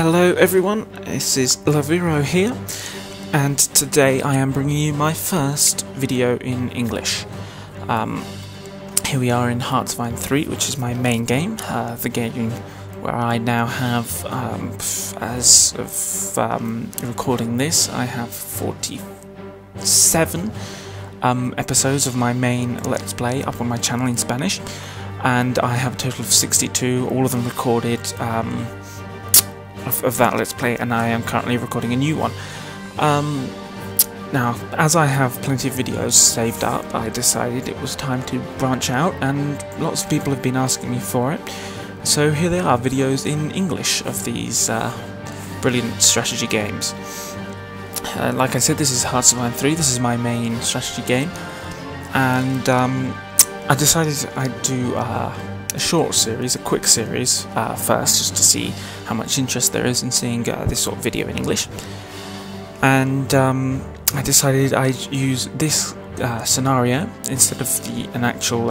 Hello everyone, this is Laviro here, and today I am bringing you my first video in English. Here we are in Heartsvine 3, which is my main game, the game where I now have, as of recording this, I have 47 episodes of my main Let's Play up on my channel in Spanish, and I have a total of 62, all of them recorded of that Let's Play, and I am currently recording a new one. Now, as I have plenty of videos saved up, I decided it was time to branch out, and lots of people have been asking me for it. So here they are, videos in English of these brilliant strategy games. Like I said, this is Heartsvine 3, this is my main strategy game, and I decided I'd do a short series, a quick series first, just to see how much interest there is in seeing this sort of video in English. And I decided I'd use this scenario instead of an actual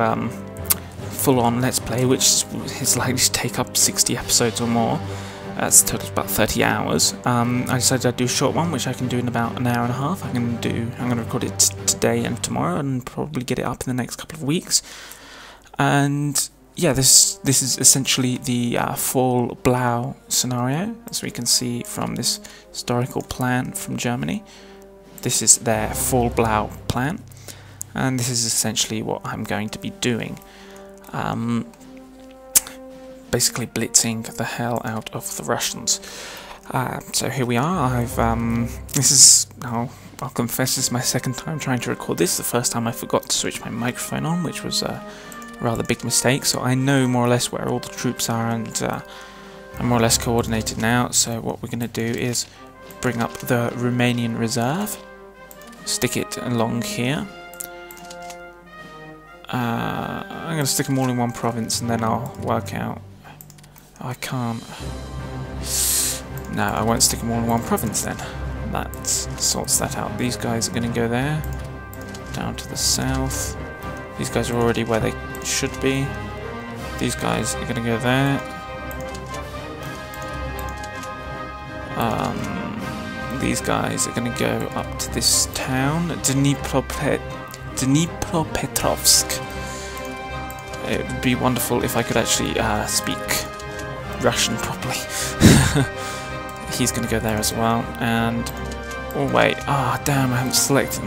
full-on Let's Play, which is likely to take up 60 episodes or more. That's a total of about 30 hours. I decided I'd do a short one, which I can do in about an hour and a half. I'm going to record it today and tomorrow, and probably get it up in the next couple of weeks. And yeah, this is essentially the fall Blau scenario, as we can see from this historical plan from Germany. This is their fall Blau plan, and this is essentially what I'm going to be doing. Basically blitzing the hell out of the Russians. So here we are. I'll confess, this is my second time trying to record this. The first time I forgot to switch my microphone on, which was a rather big mistake. So I know more or less where all the troops are, and I'm more or less coordinated now. So what we're going to do is bring up the Romanian reserve, stick it along here. I'm going to stick them all in one province, and then I'll work out. I can't. No, I won't stick them all in one province then. That sorts that out. These guys are going to go there, down to the south. These guys are already where they should be. These guys are going to go there. These guys are going to go up to this town, Dnipropetrovsk. It would be wonderful if I could actually speak Russian properly. He's going to go there as well, and oh wait, damn, I haven't selected.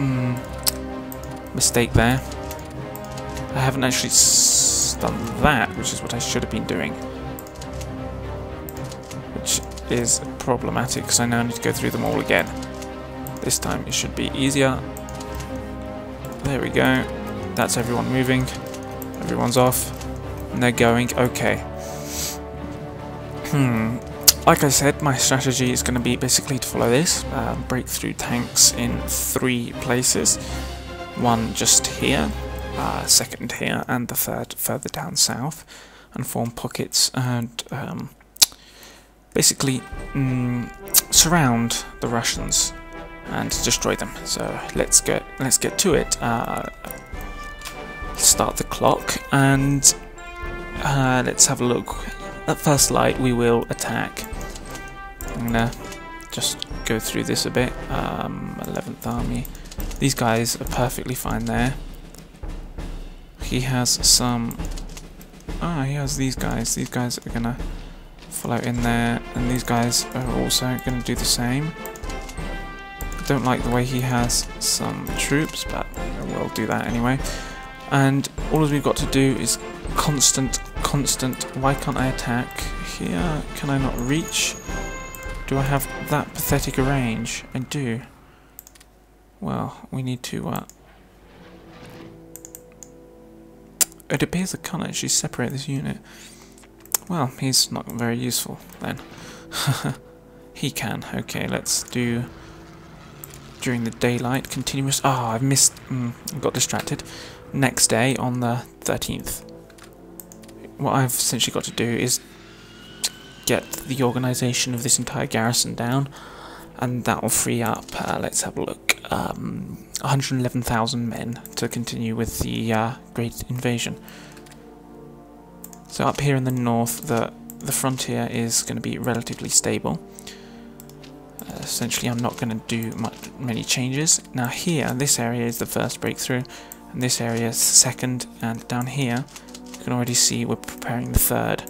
Mistake there. I haven't actually done that, which is what I should have been doing, which is problematic because I now need to go through them all again. This time it should be easier. There we go. That's everyone moving. Everyone's off, and they're going. Okay. Like I said, my strategy is going to be basically to follow this, break through tanks in 3 places. One just here, second here, and the third further down south, and form pockets and basically surround the Russians and destroy them. So let's get to it. Start the clock, and let's have a look. At first light we will attack. I'm gonna just go through this a bit. 11th Army. These guys are perfectly fine there. He has some... he has these guys. These guys are gonna follow in there, and these guys are also gonna do the same. I don't like the way he has some troops, but we'll do that anyway. And all we've got to do is constant. Why can't I attack here? Can I not reach? Do I have that pathetic a range? I do. Well, we need to it appears I can't actually separate this unit. Well, he's not very useful then. He can. Okay, let's do during the daylight continuous. I've missed. I got distracted. Next day on the 13th. What I've essentially got to do is get the organisation of this entire garrison down, and that will free up, let's have a look, 111,000 men to continue with the Great Invasion. So up here in the north, the the frontier is going to be relatively stable. Essentially, I'm not going to do many changes. Now here, this area is the first breakthrough, and this area is the second, and down here, you can already see we're preparing the third.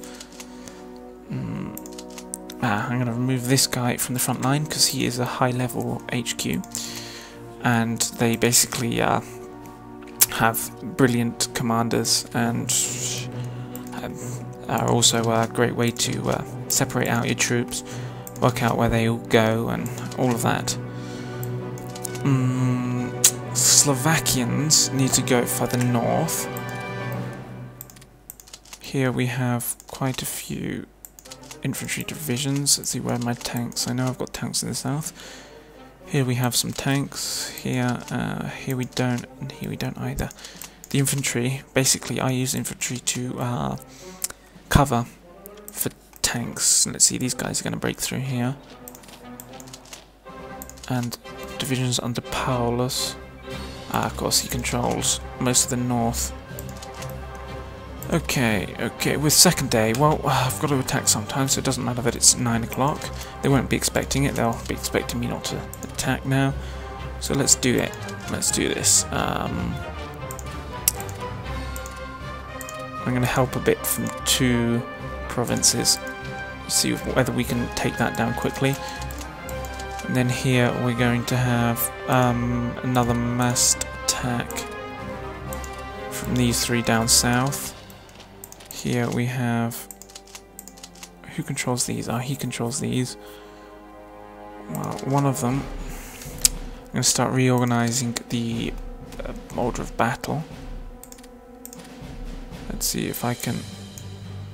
I'm going to remove this guy from the front line because he is a high-level HQ, and they basically have brilliant commanders and are also a great way to separate out your troops, work out where they all go, and all of that. Slovakians need to go further north. Here we have quite a few infantry divisions. Let's see, where are my tanks? I know I've got tanks in the south. Here we have some tanks. Here we don't, and here we don't either. The infantry, basically I use infantry to cover for tanks. Let's see, these guys are going to break through here. And divisions under Paulus. Of course he controls most of the north. Okay, with second day, well, I've got to attack sometime, so it doesn't matter that it's 9 o'clock. They won't be expecting it, they'll be expecting me not to attack now. So let's do it. Let's do this. I'm going to help a bit from 2 provinces. See whether we can take that down quickly. And then here we're going to have another massed attack from these 3 down south. Here we have... Who controls these? Oh, he controls these. Well, one of them... I'm going to start reorganizing the order of battle. Let's see if I can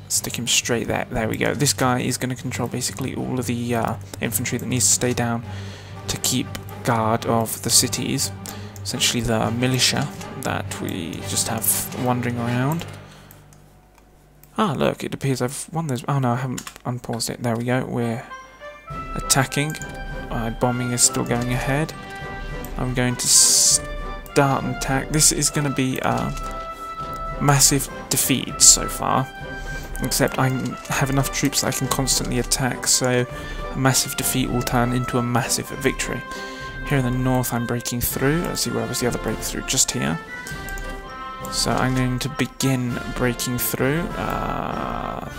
stick him straight there. There we go. This guy is going to control basically all of the infantry that needs to stay down to keep guard of the cities. Essentially the militia that we just have wandering around. Ah, look, it appears I've won those. Oh no, I haven't unpaused it. There we go. We're attacking. Bombing is still going ahead. I'm going to start an attack. This is going to be massive defeat so far. Except I have enough troops that I can constantly attack, so a massive defeat will turn into a massive victory. Here in the north I'm breaking through. Let's see, where was the other breakthrough? Just here. So I'm going to begin breaking through. Have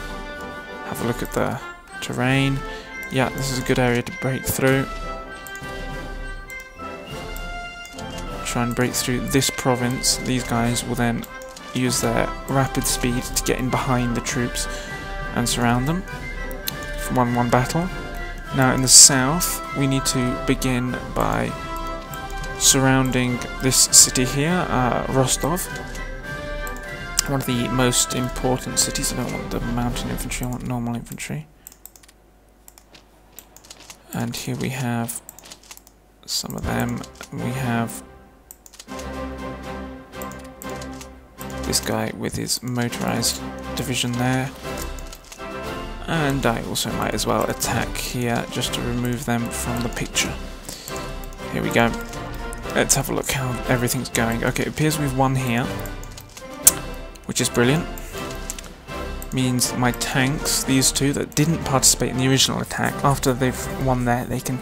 a look at the terrain. Yeah, this is a good area to break through. Try and break through this province. These guys will then use their rapid speed to get in behind the troops and surround them for one battle. Now in the south we need to begin by surrounding this city here, Rostov. One of the most important cities. I don't want the mountain infantry, I want normal infantry. And here we have some of them. We have this guy with his motorized division there. And I also might as well attack here just to remove them from the picture. Here we go. Let's have a look how everything's going. Okay, it appears we've won here, which is brilliant. Means my tanks, these 2 that didn't participate in the original attack, after they've won there, they can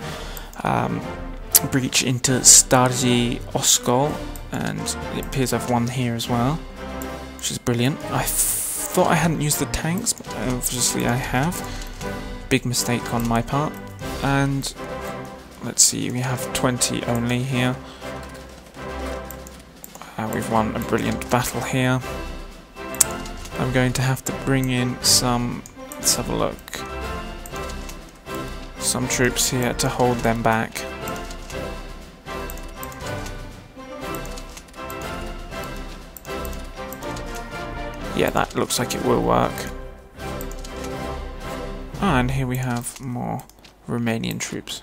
breach into Starji Oskol, and it appears I've won here as well, which is brilliant. I thought I hadn't used the tanks, but obviously I have. Big mistake on my part. And let's see, we have 20 only here. We've won a brilliant battle here. I'm going to have to bring in some, let's have a look, some troops here to hold them back. Yeah, that looks like it will work. And here we have more Romanian troops.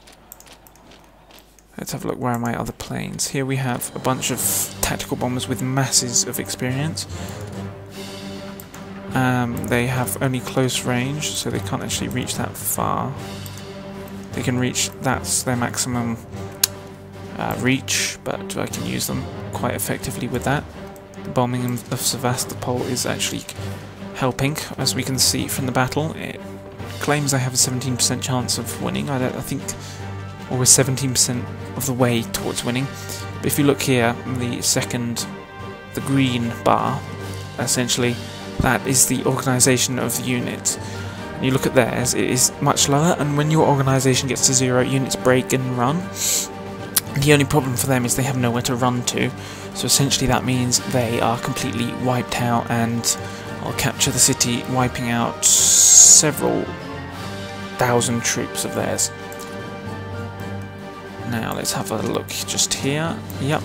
Let's have a look, where are my other planes? Here we have a bunch of tactical bombers with masses of experience. They have only close range, so they can't actually reach that far. They can reach, that's their maximum reach, but I can use them quite effectively with that. The bombing of Sevastopol is actually helping, as we can see from the battle. It claims I have a 17% chance of winning. I think, or we're 17% of the way towards winning. But if you look here, the green bar, essentially, that is the organisation of the unit. And you look at theirs, it is much lower, and when your organisation gets to 0, units break and run. The only problem for them is they have nowhere to run to, so essentially that means they are completely wiped out, and I'll capture the city, wiping out several thousand troops of theirs. Now let's have a look just here. Yep.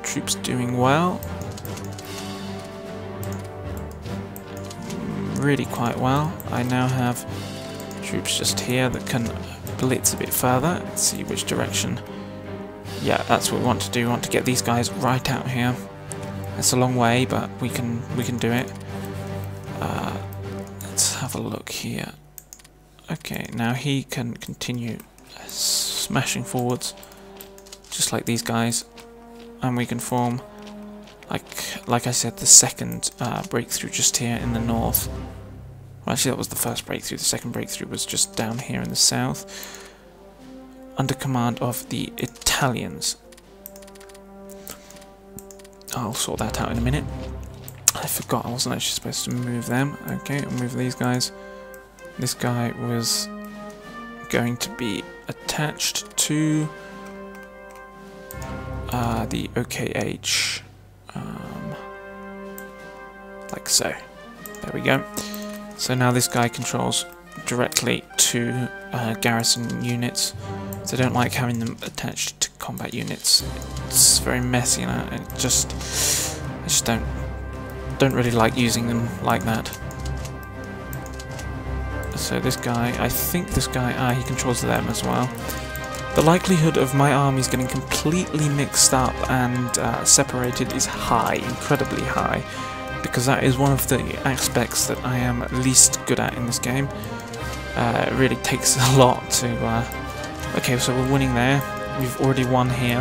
Troops doing well. Really quite well. I now have troops just here that can blitz a bit further. Let's see which direction. Yeah, that's what we want to do. We want to get these guys right out here. It's a long way, but we can do it. Let's have a look here. Okay, now he can continue smashing forwards, just like these guys, and we can form, like I said, the second breakthrough just here in the north. Well, actually, that was the first breakthrough. The second breakthrough was just down here in the south, under command of the Italians. I'll sort that out in a minute. I forgot I wasn't actually supposed to move them. Okay, I'll move these guys. This guy was going to be attached to the OKH, like so. There we go. So now this guy controls directly to garrison units. So I don't like having them attached to combat units. It's very messy, you know. I just don't really like using them like that. So this guy, I think this guy, he controls them as well. The likelihood of my armies getting completely mixed up and separated is high, incredibly high, because that is one of the aspects that I am least good at in this game. It really takes a lot to... Okay, so we're winning there. We've already won here.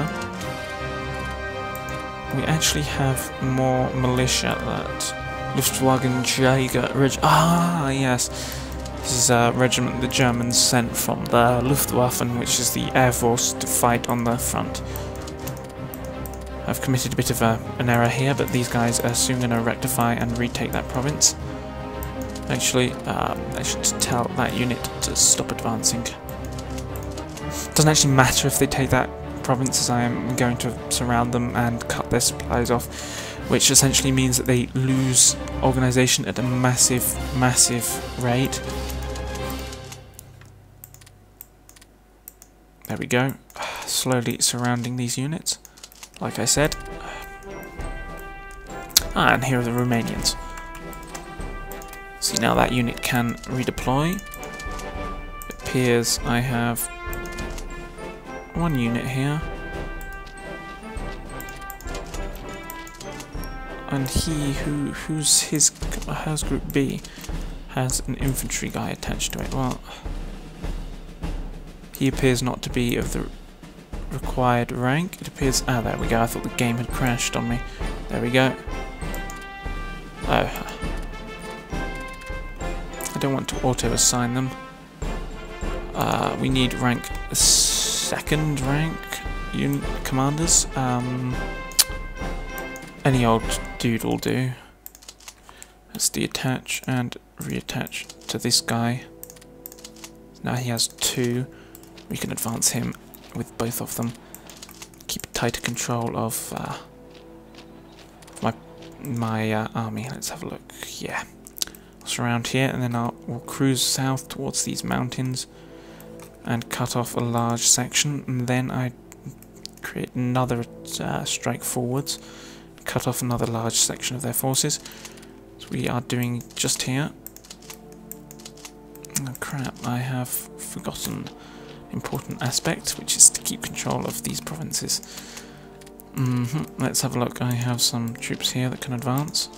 We actually have more militia that Luftwagenjäger... Ah, yes. This is a regiment the Germans sent from the Luftwaffe, which is the air force, to fight on the front. I've committed a bit of an error here, but these guys are soon going to rectify and retake that province. Actually, I should tell that unit to stop advancing. Doesn't actually matter if they take that province, as I am going to surround them and cut their supplies off, which essentially means that they lose organisation at a massive, massive rate. There we go. Slowly surrounding these units, like I said. Ah, and here are the Romanians. See, now that unit can redeploy. It appears I have one unit here. And he who's his group B has an infantry guy attached to it. Well, he appears not to be of the required rank. It appears... Ah, there we go. I thought the game had crashed on me. There we go. Oh. I don't want to auto-assign them. We need rank... second rank unit commanders. Any old dude will do. Let's deattach and reattach to this guy. Now he has 2. We can advance him with both of them. Keep tighter control of my army. Let's have a look. Yeah, I'll surround here, and then we'll cruise south towards these mountains and cut off a large section. And then I create another strike forwards. Cut off another large section of their forces. So we are doing just here. Oh crap, I have forgotten important aspect, which is to keep control of these provinces. Let's have a look. I have some troops here that can advance.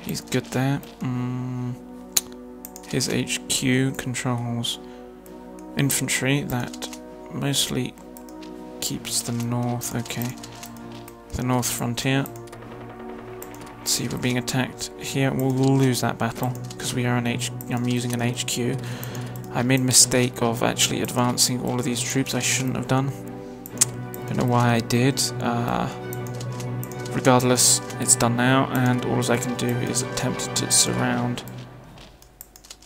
He's good there. His HQ controls infantry that mostly keeps the north. Okay, the north frontier. See, we're being attacked here. We'll lose that battle because we are I'm using an HQ. I made a mistake of actually advancing all of these troops. I shouldn't have done. Don't know why I did. Regardless, it's done now, and all I can do is attempt to surround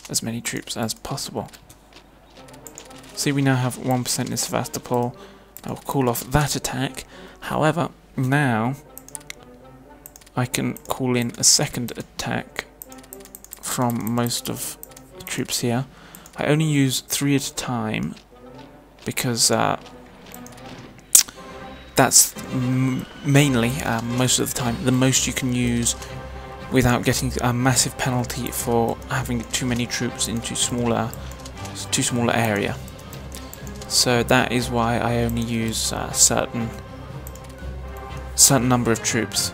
as many troops as possible. See, we now have 1% in Sevastopol. I'll call off that attack. However, now I can call in a second attack from most of the troops here. I only use 3 at a time because that's mainly, most of the time, the most you can use without getting a massive penalty for having too many troops in too smaller area. So that is why I only use certain number of troops.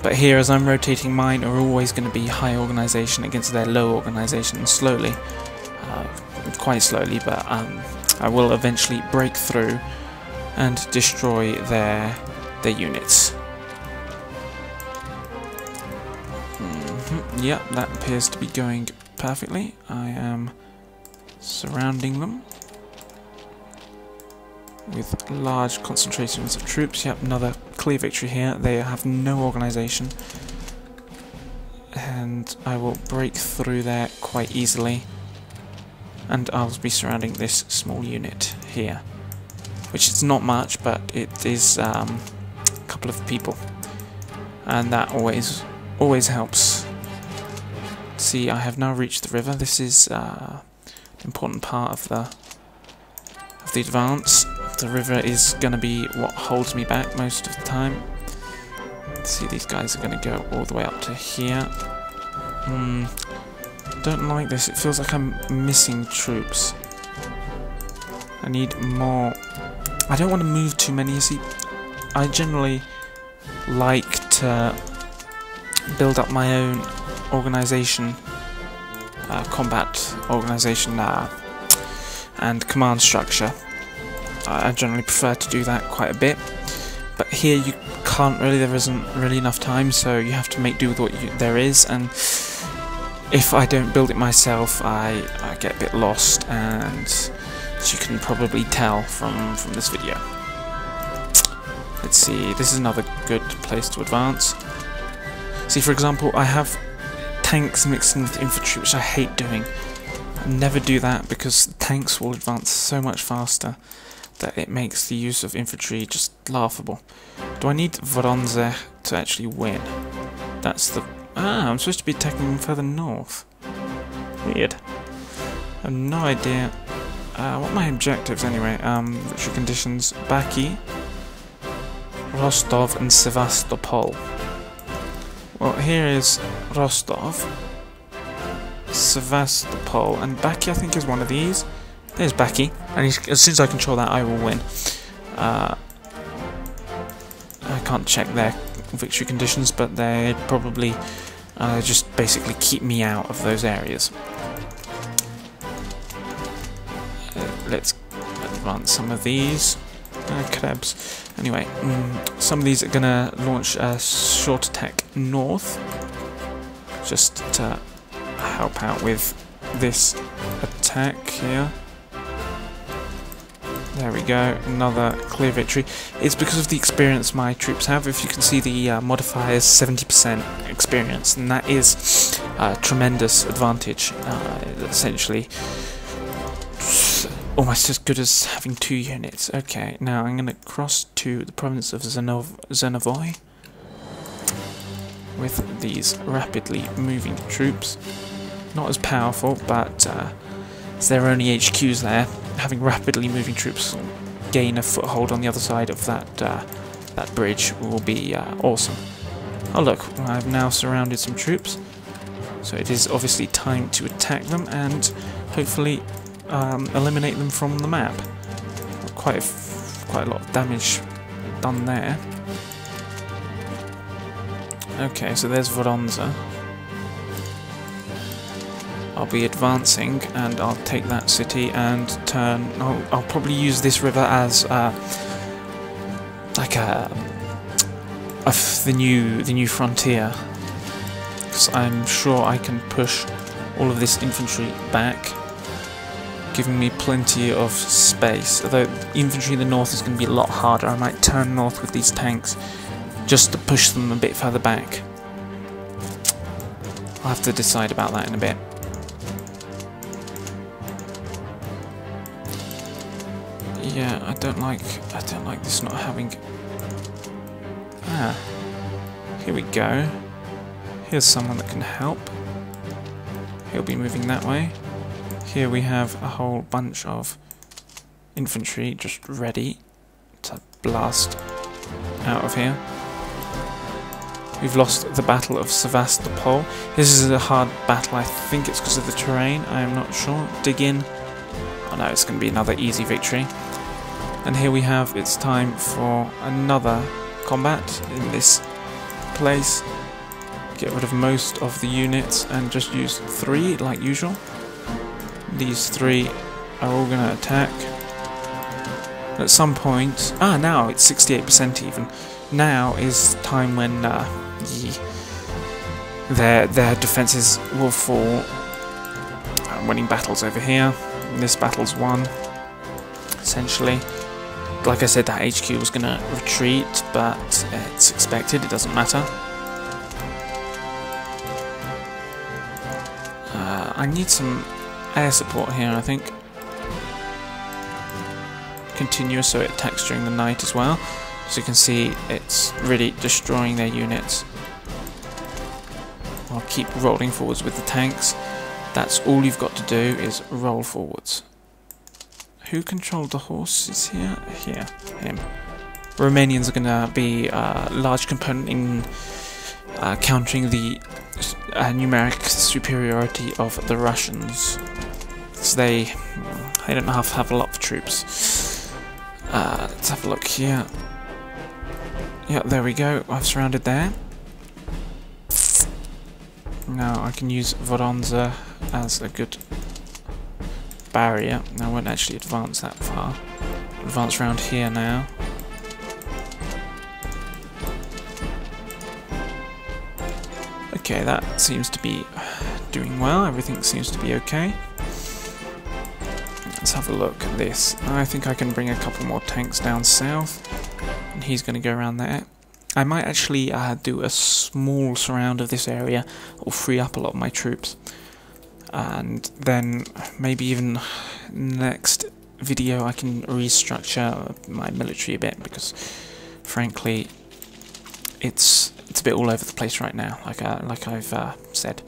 But here, as I'm rotating, mine are always going to be high organisation against their low organisation, slowly, quite slowly, but I will eventually break through and destroy their units. Yep, that appears to be going perfectly. I am surrounding them with large concentrations of troops. Yep, another clear victory here. They have no organisation, and I will break through there quite easily, and I'll be surrounding this small unit here, which is not much, but it is a couple of people, and that always helps. See, I have now reached the river. This is an important part of the advance. The river is going to be what holds me back most of the time. See, these guys are going to go all the way up to here. Don't like this. It feels like I'm missing troops. I need more. I don't want to move too many. You see, I generally like to build up my own organisation, combat organisation, and command structure. I generally prefer to do that quite a bit, but here you can't really, there isn't really enough time, so you have to make do with what there is, and if I don't build it myself, I get a bit lost, and as you can probably tell from this video. Let's see, this is another good place to advance. See, for example, I have tanks mixed in with infantry, which I hate doing. I never do that because tanks will advance so much faster that it makes the use of infantry just laughable. Do I need Voronezh to actually win? That's the... I'm supposed to be attacking them further north. Weird. I have no idea what my objectives anyway. Victory conditions: Baki, Rostov and Sevastopol. Well, here is Rostov, Sevastopol, and Baki I think is one of these. There's Baki, and as soon as I control that, I will win. I can't check their victory conditions, but they probably just basically keep me out of those areas. Let's advance some of these. Krebs. Anyway, some of these are going to launch a short attack north, just to help out with this attack here. There we go, another clear victory. It's because of the experience my troops have. If you can see, the modifier is 70% experience, and that is a tremendous advantage. Essentially, almost as good as having 2 units. Okay, now I'm going to cross to the province of Zenovoy with these rapidly moving troops. Not as powerful, but as there are only HQs there, having rapidly moving troops gain a foothold on the other side of that bridge will be awesome. Oh look, I've now surrounded some troops, so it is obviously time to attack them and hopefully eliminate them from the map. Quite a lot of damage done there. Okay, so there's Voronezh. I'll be advancing, and I'll take that city and turn. I'll probably use this river as like a of the new frontier, because I'm sure I can push all of this infantry back, giving me plenty of space. Although infantry in the north is going to be a lot harder. I might turn north with these tanks just to push them a bit further back. I'll have to decide about that in a bit. Yeah, I don't like this not having. Ah, here we go. Here's someone that can help. He'll be moving that way. Here we have a whole bunch of infantry just ready to blast out of here. We've lost the Battle of Sevastopol. This is a hard battle. I think it's because of the terrain. I am not sure. Dig in. Oh no, it's going to be another easy victory. And here we have, it's time for another combat in this place. Get rid of most of the units and just use 3 like usual. These 3 are all going to attack. At some point, now it's 68% even. Now is time when their defences will fall. I'm winning battles over here. This battle's won, essentially. Like I said, that HQ was going to retreat, but it's expected, it doesn't matter. I need some air support here, I think. Continuous, so it attacks during the night as well. As you can see, it's really destroying their units. I'll keep rolling forwards with the tanks. That's all you've got to do is roll forwards. Who controlled the horses here? Here, him. Romanians are going to be a large component in countering the numeric superiority of the Russians. So they don't have a lot of troops. Let's have a look here. Yeah, there we go. I've surrounded there. Now I can use Voronezh as a good barrier. Now I won't actually advance that far. Advance around here now. Okay, that seems to be doing well. Everything seems to be okay. Let's have a look at this. I think I can bring a couple more tanks down south, and he's going to go around there. I might actually do a small surround of this area, or free up a lot of my troops. And then maybe even next video I can restructure my military a bit, because frankly it's a bit all over the place right now. Like I've said,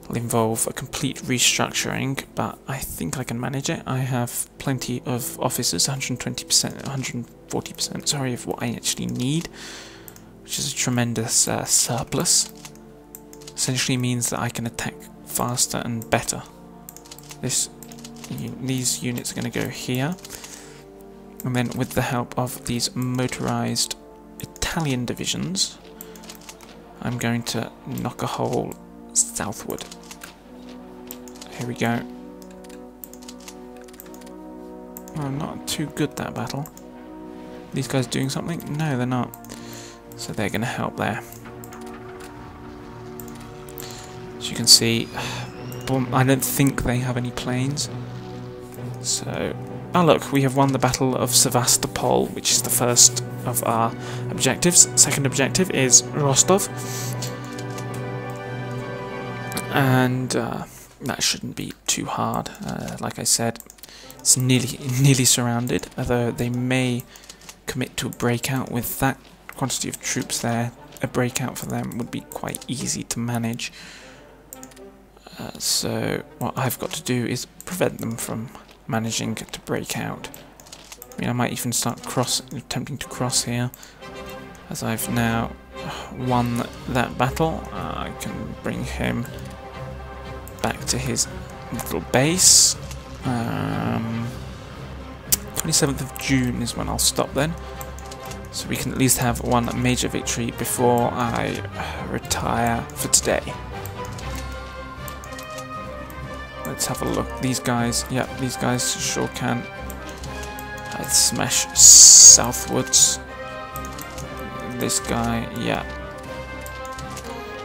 it'll involve a complete restructuring, but I think I can manage it. I have plenty of officers, 120%, 140%, sorry, of what I actually need, which is a tremendous surplus. Essentially means that I can attack faster and better. These units are going to go here, and then with the help of these motorized Italian divisions, I'm going to knock a hole southward. Here we go. Well, not too good, that battle. These guys doing something? No, they're not. So they're going to help there. As you can see, I don't think they have any planes. So, oh look, we have won the Battle of Sevastopol, which is the first of our objectives. Second objective is Rostov. And that shouldn't be too hard. Like I said, it's nearly surrounded, although they may commit to a breakout. With that quantity of troops there, a breakout for them would be quite easy to manage. So what I've got to do is prevent them from managing to break out. I mean, I might even start attempting to cross here, as I've now won that battle. I can bring him back to his little base. 27th of June is when I'll stop then, so we can at least have one major victory before I retire for today. Let's have a look. These guys, yeah, these guys sure can. Let's smash southwards. And this guy, yeah.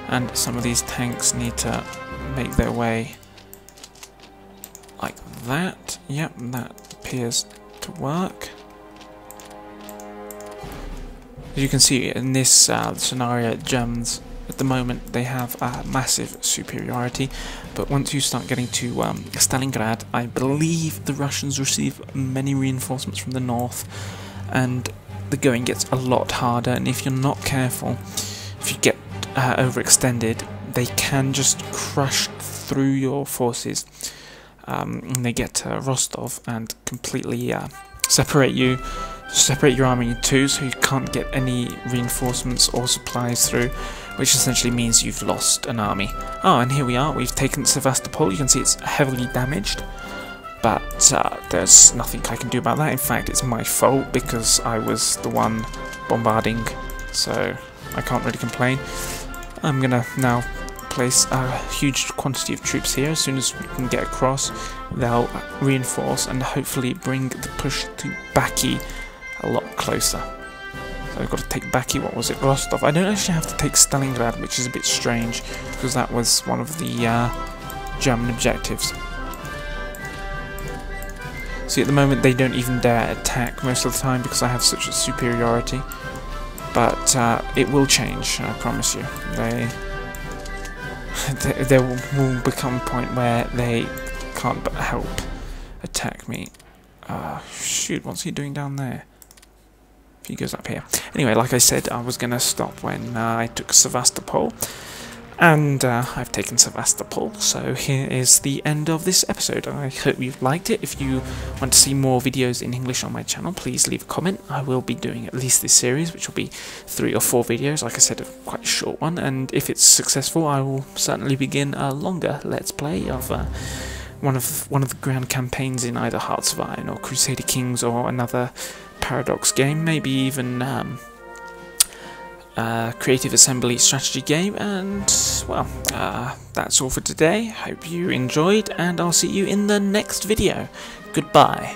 And some of these tanks need to make their way like that. Yep, that appears to work. As you can see in this scenario, Germans at the moment they have a massive superiority, but once you start getting to Stalingrad, I believe the Russians receive many reinforcements from the north, and the going gets a lot harder. And if you're not careful, if you get overextended, they can just crush through your forces, and they get to Rostov and completely separate your army in two, so you can't get any reinforcements or supplies through, which essentially means you've lost an army. Oh, and here we are, we've taken Sevastopol. You can see it's heavily damaged, but there's nothing I can do about that. In fact, it's my fault because I was the one bombarding, so I can't really complain. I'm gonna now place a huge quantity of troops here. As soon as we can get across, they'll reinforce and hopefully bring the push to Baki a lot closer. So I've got to take Baki, what was it, Rostov. I don't actually have to take Stalingrad, which is a bit strange, because that was one of the German objectives. See, at the moment they don't even dare attack most of the time because I have such a superiority. But it will change, I promise you. There will become a point where they can't but help attack me. Shoot, what's he doing down there? He goes up here. Anyway, like I said, I was going to stop when I took Sevastopol, and I've taken Sevastopol, so here is the end of this episode. I hope you've liked it. If you want to see more videos in English on my channel, please leave a comment. I will be doing at least this series, which will be 3 or 4 videos, like I said, a quite short one, and if it's successful, I will certainly begin a longer Let's Play of one of the grand campaigns in either Hearts of Iron or Crusader Kings or another Paradox game, maybe even Creative Assembly strategy game. And well, that's all for today. Hope you enjoyed, and I'll see you in the next video. Goodbye.